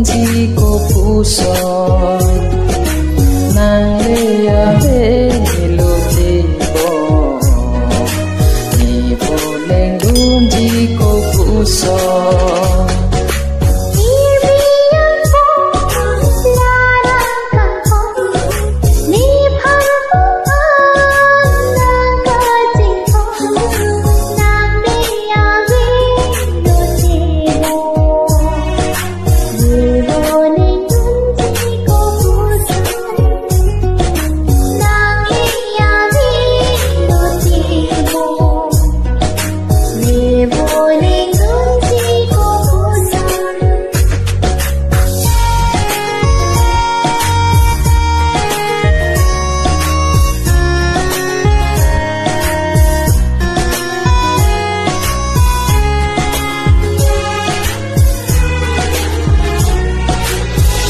chỉ có phù son nàng lê ya về lô tê bò ni vô lên đun chỉ có phù son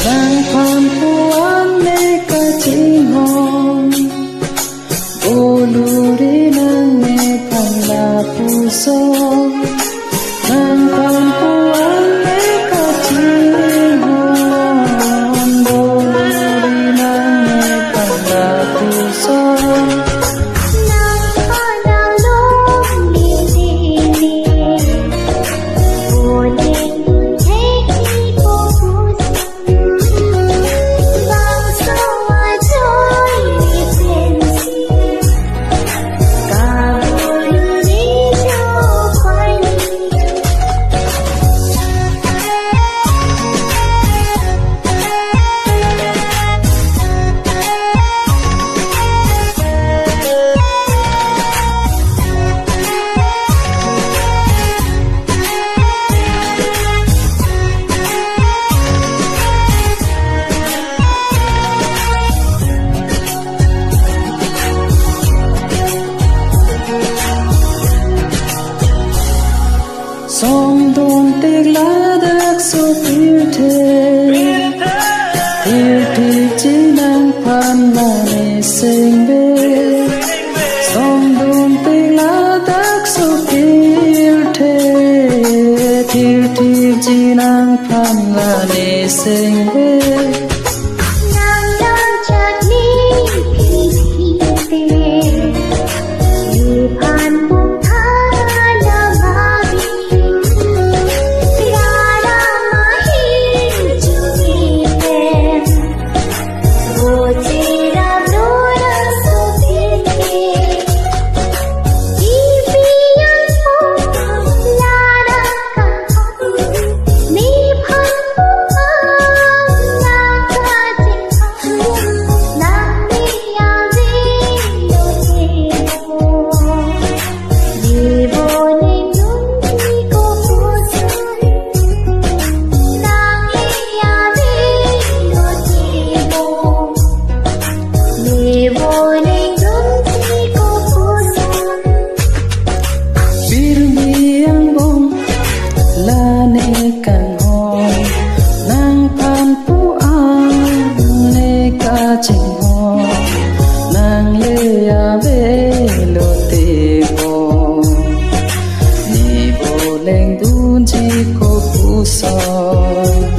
Nang pampuan meka cingon Boluri nang me pangla puso Nang pampuan meka cingon Boluri nang me pangla puso Som don teg ladak so pirte chi nang pan na ne sengbe Som don teg ladak so pirte chi nang pan na ne sengbe Nang lê ya về lô tê bò ni vô lên đun chỉ có phù son